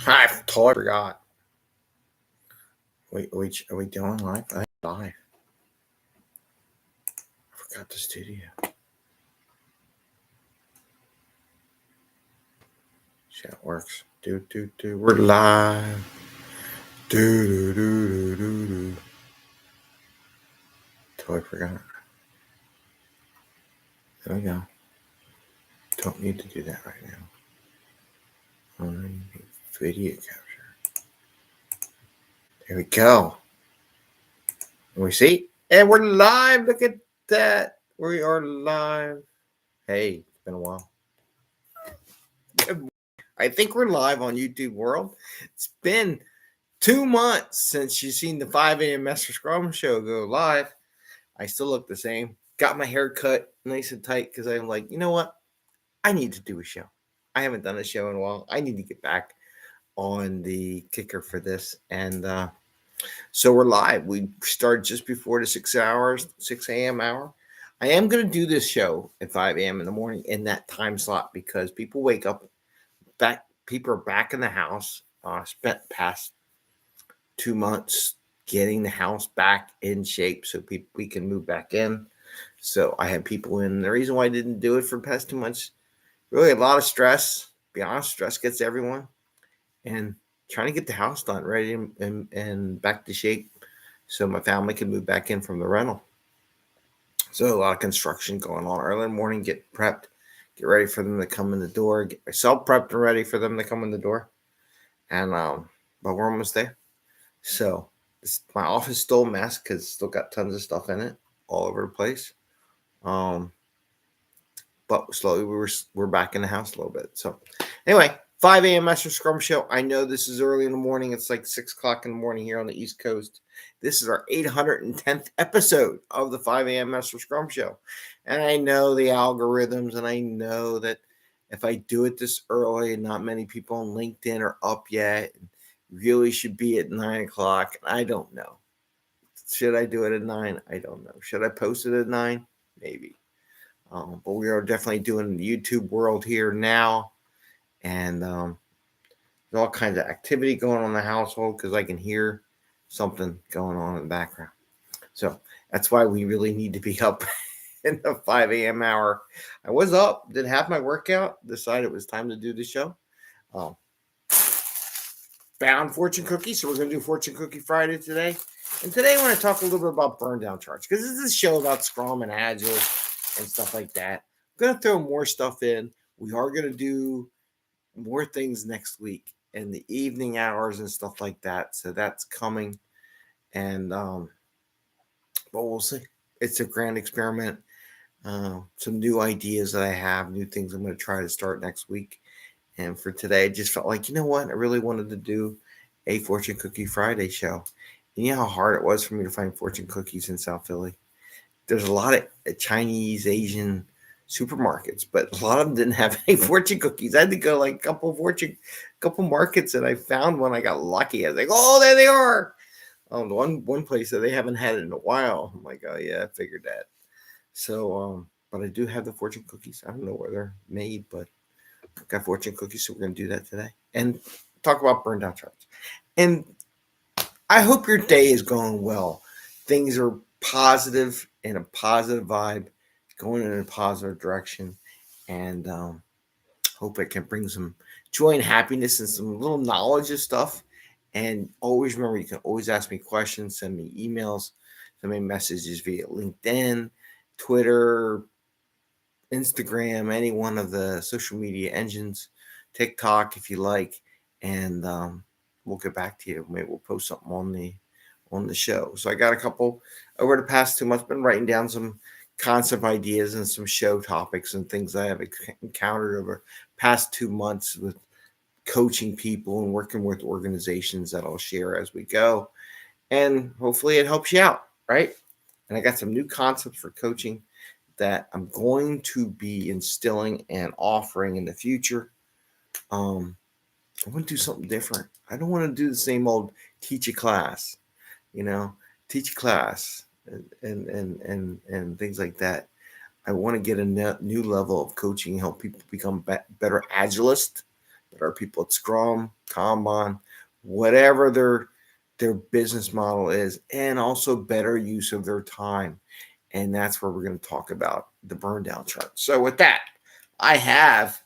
I totally forgot. Wait, are we doing live? Live. I forgot the studio. See how it works. Do. We're live. Do. Totally forgot. There we go. Don't need to do that right now. Video capture. There we go. And we see, and we're live. Look at that. We are live. Hey, it's been a while. I think we're live on YouTube World. It's been 2 months since you've seen the 5 a.m. Mester Scrum Show go live. I still look the same. Got my hair cut nice and tight because I'm like, you know what? I need to do a show. I haven't done a show in a while. I need to get back on the kicker for this. And so we're live. We started just before the 6 a.m. hour. I am going to do this show at 5 a.m. in the morning in that time slot because people wake up back. People are back in the house. Spent past 2 months getting the house back in shape so we can move back in. So I had people in. The reason why I didn't do it for the past 2 months, really a lot of stress. Be honest, stress gets everyone. And trying to get the house done, ready and back to shape so my family can move back in from the rental. So a lot of construction going on early in the morning, get prepped, get ready for them to come in the door, get myself prepped and ready for them to come in the door. And but we're almost there. So my office is still a mess because still got tons of stuff in it all over the place. But slowly we're back in the house a little bit. So anyway, 5 a.m. Mester Scrum Show. I know this is early in the morning. It's like 6 o'clock in the morning here on the East Coast. This is our 810th episode of the 5 a.m. Mester Scrum Show. And I know the algorithms, and I know that if I do it this early and not many people on LinkedIn are up yet, really should be at 9 o'clock. I don't know. Should I do it at 9? I don't know. Should I post it at 9? Maybe. But we are definitely doing the YouTube world here now. And there's all kinds of activity going on in the household because I can hear something going on in the background. So that's why we really need to be up in the 5 a.m. hour. I was up, did half my workout, decided it was time to do the show. Found fortune cookies, so we're going to do Fortune Cookie Friday today. And today I want to talk a little bit about Burndown charts because this is a show about Scrum and Agile and stuff like that. I'm going to throw more stuff in. We are going to do more things next week in the evening hours and stuff like that. So that's coming. And but we'll see. It's a grand experiment. Some new ideas that I have, new things I'm going to try to start next week. And for today, I just felt like, you know what? I really wanted to do a Fortune Cookie Friday show. And you know how hard it was for me to find fortune cookies in South Philly? There's a lot of Chinese, Asian supermarkets, but a lot of them didn't have any fortune cookies. I had to go like a couple markets, and I found one. I got lucky. I was like, oh, there they are. One place that they haven't had it in a while. I'm like, oh yeah, I figured that. So, but I do have the fortune cookies. I don't know where they're made, but I got fortune cookies, so we're gonna do that today and talk about Burndown charts. And I hope your day is going well. Things are positive and a positive vibe, going in a positive direction, and hope it can bring some joy and happiness and some little knowledge of stuff. And always remember, you can always ask me questions, send me emails, send me messages via LinkedIn, Twitter, Instagram, any one of the social media engines, TikTok if you like, and we'll get back to you. Maybe we'll post something on the show. So I got a couple over the past 2 months, been writing down some concept ideas and some show topics and things I have encountered over past 2 months with coaching people and working with organizations that I'll share as we go. And hopefully it helps you out, right? And I got some new concepts for coaching that I'm going to be instilling and offering in the future. I want to do something different. I don't want to do the same old teach a class, teach a class and things like that. I want to get a new level of coaching, help people become better agilists, but our people at Scrum, Kanban, whatever their business model is, and also better use of their time. And that's where we're going to talk about the Burndown chart. So with that, I have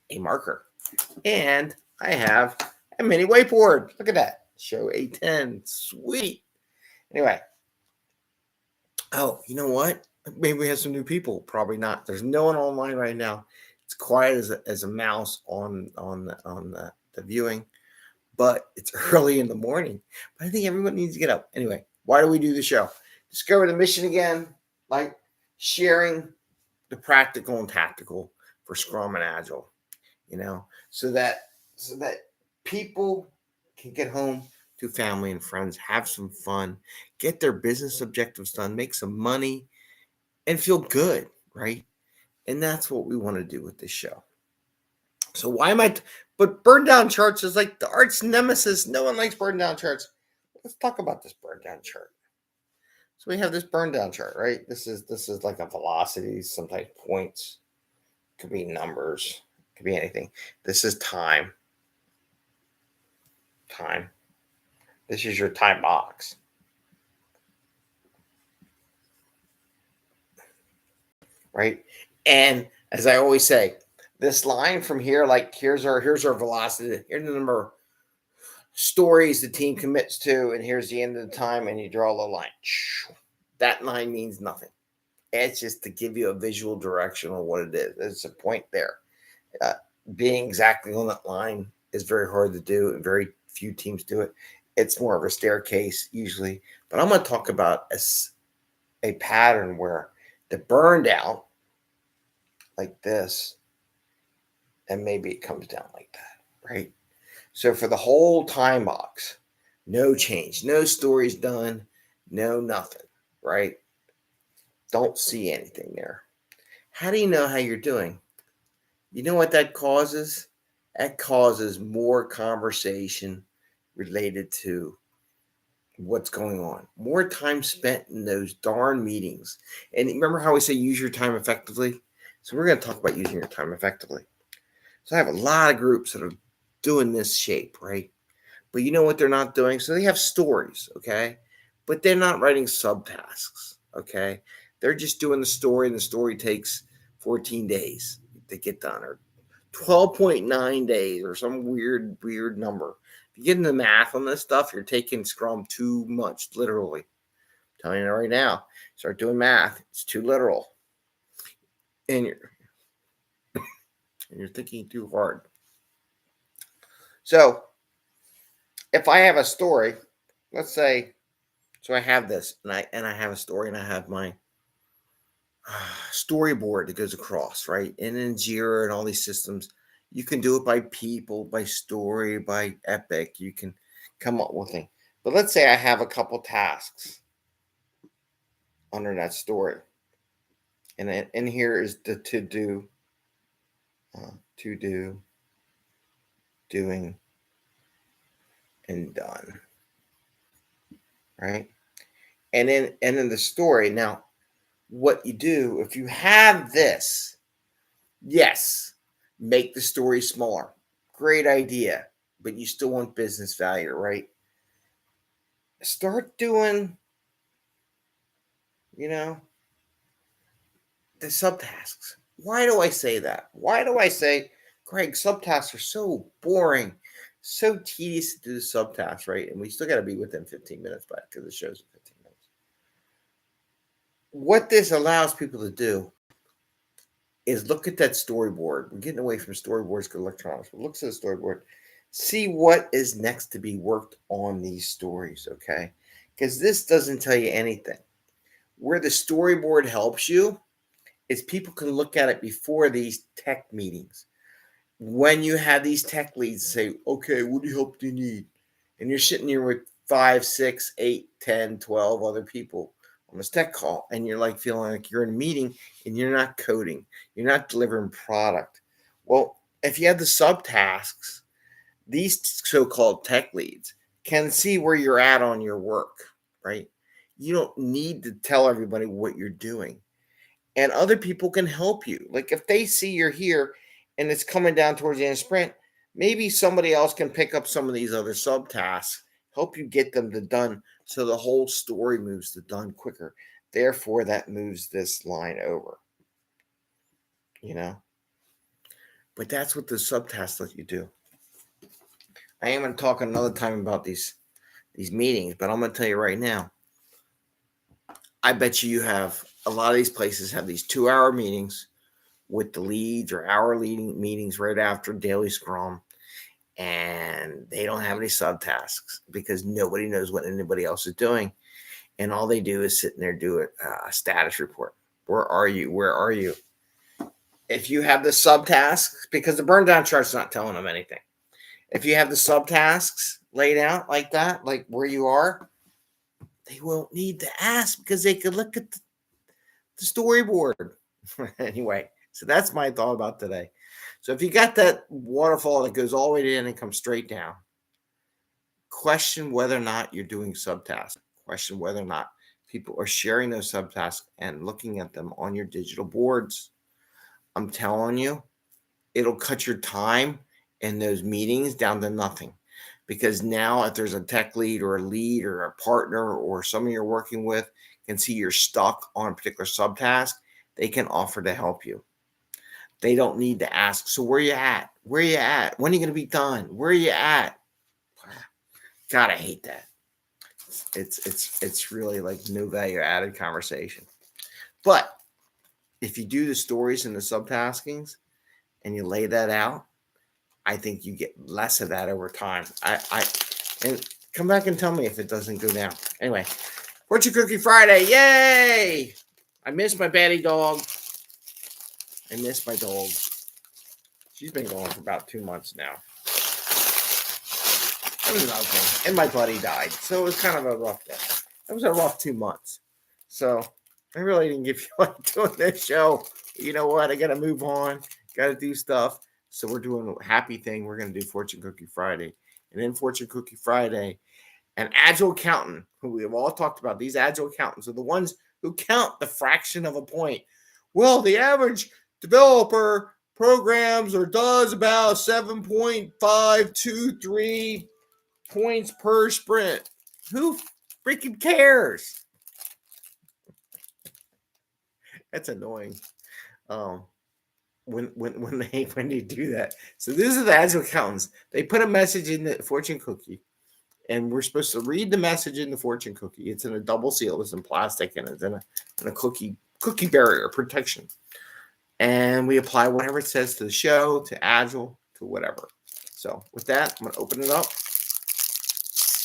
a marker and I have a mini whiteboard. Look at that. Show A10. Sweet. Anyway. Oh, you know what? Maybe we have some new people. Probably not. There's no one online right now. It's quiet as a mouse on the viewing, but it's early in the morning. But I think everyone needs to get up. Anyway, why do we do the show? Discover the mission again, like sharing the practical and tactical for Scrum and Agile, so that people can get home to family and friends, have some fun, get their business objectives done, make some money, and feel good, right? And that's what we want to do with this show. So why am I? But Burndown charts is like the arch nemesis. No one likes Burndown charts. Let's talk about this Burndown chart. So we have this Burndown chart, right? This is like a velocity, sometimes points, could be numbers, could be anything. This is time. Time. This is your time box. Right? And as I always say, this line from here, like here's our velocity, here's the number of stories the team commits to, and here's the end of the time, and you draw the line. That line means nothing. It's just to give you a visual direction of what it is. There's a point there. Being exactly on that line is very hard to do, and very few teams do it. It's more of a staircase usually. But I'm going to talk about a pattern where the Burndown, like this, and maybe it comes down like that, right? So for the whole time box, no change, no stories done, no nothing, right? Don't see anything there. How do you know how you're doing? You know what that causes? That causes more conversation related to what's going on. More time spent in those darn meetings. And remember how we say use your time effectively? So we're going to talk about using your time effectively. So I have a lot of groups that are doing this shape, right? But you know what they're not doing? So they have stories, okay? But they're not writing subtasks, okay? They're just doing the story, and the story takes 14 days to get done, or 12.9 days, or some weird number. If you get into math on this stuff, you're taking Scrum too much, literally. I'm telling you right now, start doing math. It's too literal. And you're thinking too hard. So if I have a story, let's say, so I have this, and I have a story, and I have my storyboard that goes across, right? And in Jira and all these systems, you can do it by people, by story, by epic. You can come up with things. But let's say I have a couple tasks under that story. And here is the to do, doing, and done. Right? And then the story. Now, what you do, if you have this, yes, make the story smaller. Great idea, but you still want business value, right? Start doing, the subtasks. Why do I say that? Why do I say, Greg, subtasks are so boring, so tedious to do the subtasks, right? And we still got to be within 15 minutes back because the show's in 15 minutes. What this allows people to do is look at that storyboard. We're getting away from storyboards to electronics, but look at the storyboard. See what is next to be worked on these stories, okay? Because this doesn't tell you anything. Where the storyboard helps you is people can look at it before these tech meetings. When you have these tech leads say, okay, what help do you need? And you're sitting here with 5, 6, 8, 10, 12 other people on this tech call, and you're like feeling like you're in a meeting and you're not coding. You're not delivering product. Well, if you have the subtasks, these so-called tech leads can see where you're at on your work, right? You don't need to tell everybody what you're doing. And other people can help you. Like if they see you're here and it's coming down towards the end of sprint, maybe somebody else can pick up some of these other subtasks, help you get them to done so the whole story moves to done quicker. Therefore, that moves this line over, you know. But that's what the subtasks let you do. I am going to talk another time about these meetings, but I'm going to tell you right now. I bet you have a lot of these places have these 2-hour meetings with the leads or hour leading meetings right after daily scrum, and they don't have any subtasks because nobody knows what anybody else is doing, and all they do is sit in there do a status report. Where are you? Where are you? If you have the subtasks, because the Burndown chart's not telling them anything. If you have the subtasks laid out like that, like where you are, they won't need to ask because they could look at the storyboard. Anyway, so that's my thought about today. So if you got that waterfall that goes all the way in and comes straight down, question whether or not you're doing subtasks. Question whether or not people are sharing those subtasks and looking at them on your digital boards. I'm telling you, it'll cut your time in those meetings down to nothing. Because now if there's a tech lead or a partner or someone you're working with can see you're stuck on a particular subtask, they can offer to help you. They don't need to ask, so where you at? Where you at? When are you going to be done? Where are you at? God, I hate that. It's really like no value added conversation. But if you do the stories and the subtaskings and you lay that out, I think you get less of that over time. And come back and tell me if it doesn't go down. Anyway, Fortune Cookie Friday. Yay! I miss my baddie dog. I miss my dog. She's been gone for about 2 months now. It was okay. And my buddy died. So it was kind of a rough day. It was a rough 2 months. So I really didn't give you like doing this show. You know what? I got to move on. Got to do stuff. So we're doing a happy thing. We're going to do Fortune Cookie Friday. And then Fortune Cookie Friday, an Agile accountant, who we have all talked about, these Agile accountants are the ones who count the fraction of a point. Well, the average developer programs or does about 7.523 points per sprint. Who freaking cares? That's annoying. When they do that. So these are the Agile accountants. They put a message in the fortune cookie, and we're supposed to read the message in the fortune cookie. It's in a double seal. It's in plastic, and it's in a cookie barrier protection. And we apply whatever it says to the show, to Agile, to whatever. So with that, I'm going to open it up.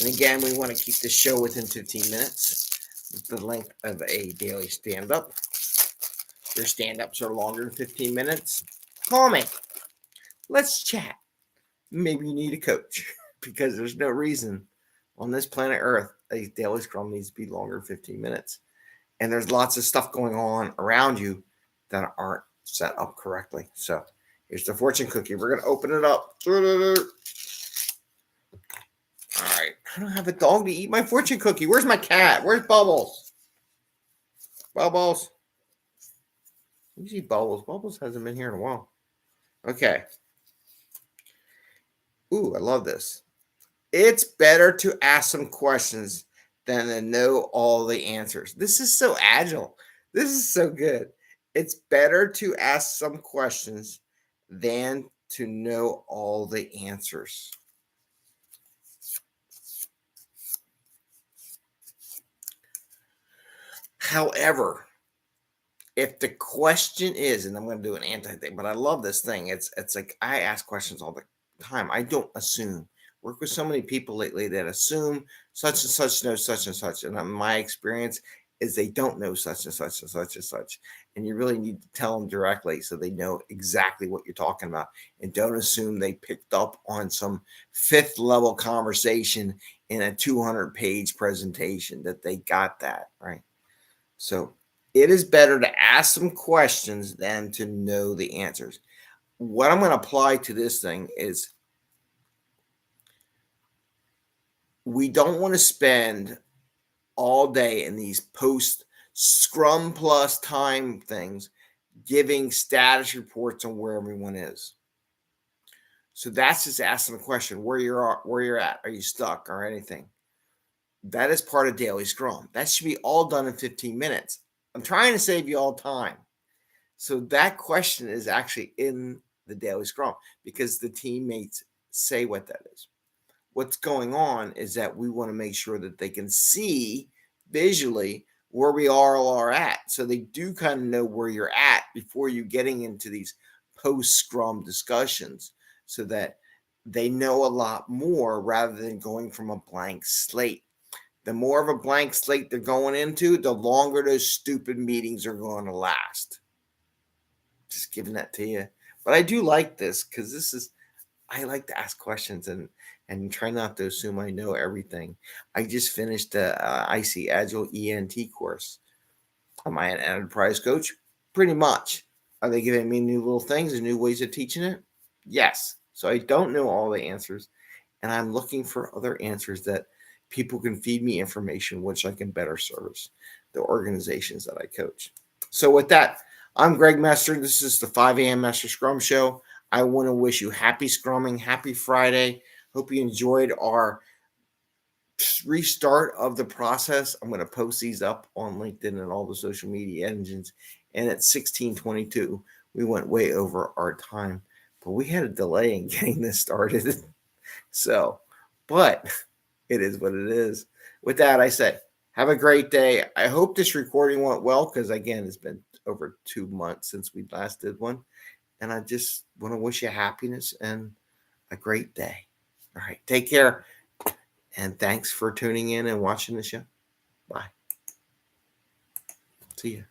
And again, we want to keep the show within 15 minutes, the length of a daily stand-up. If your stand-ups are longer than 15 minutes, call me. Let's chat. Maybe you need a coach because there's no reason on this planet Earth a daily scrum needs to be longer than 15 minutes. And there's lots of stuff going on around you that aren't set up correctly. So here's the fortune cookie. We're going to open it up. All right. I don't have a dog to eat my fortune cookie. Where's my cat? Where's Bubbles? Bubbles. You see Bubbles. Bubbles hasn't been here in a while. Okay. Ooh, I love this. It's better to ask some questions than to know all the answers. This is so agile. This is so good. It's better to ask some questions than to know all the answers. However, if the question is, and I'm going to do an anti-thing, but I love this thing. It's like I ask questions all the time. I don't assume. Work with so many people lately that assume such and such knows such and such. And my experience is they don't know such and such and such and such. And you really need to tell them directly so they know exactly what you're talking about. And don't assume they picked up on some 5th level conversation in a 200-page presentation that they got that, right? So it is better to ask some questions than to know the answers. What I'm going to apply to this thing is we don't want to spend all day in these post Scrum Plus time things giving status reports on where everyone is. So that's just asking the question where you're at. Are you stuck or anything? That is part of daily scrum. That should be all done in 15 minutes. I'm trying to save you all time. So that question is actually in the daily scrum because the teammates say what that is. What's going on is that we want to make sure that they can see visually where we all are at. So they do kind of know where you're at before you getting into these post scrum discussions so that they know a lot more rather than going from a blank slate. The more of a blank slate they're going into, the longer those stupid meetings are going to last. Just giving that to you. But I do like this because I like to ask questions and try not to assume I know everything. I just finished the IC Agile ENT course. Am I an enterprise coach? Pretty much. Are they giving me new little things and new ways of teaching it? Yes. So I don't know all the answers, and I'm looking for other answers that people can feed me information which I can better service the organizations that I coach. So with that, I'm Greg Mester. This is the 5 a.m. Mester Scrum Show. I want to wish you happy scrumming, happy Friday. Hope you enjoyed our restart of the process. I'm going to post these up on LinkedIn and all the social media engines. And at 16:22, we went way over our time, but we had a delay in getting this started. So, but it is what it is. With that, I say, have a great day. I hope this recording went well because, again, it's been over 2 months since we last did one. And I just want to wish you happiness and a great day. All right. Take care. And thanks for tuning in and watching the show. Bye. See ya.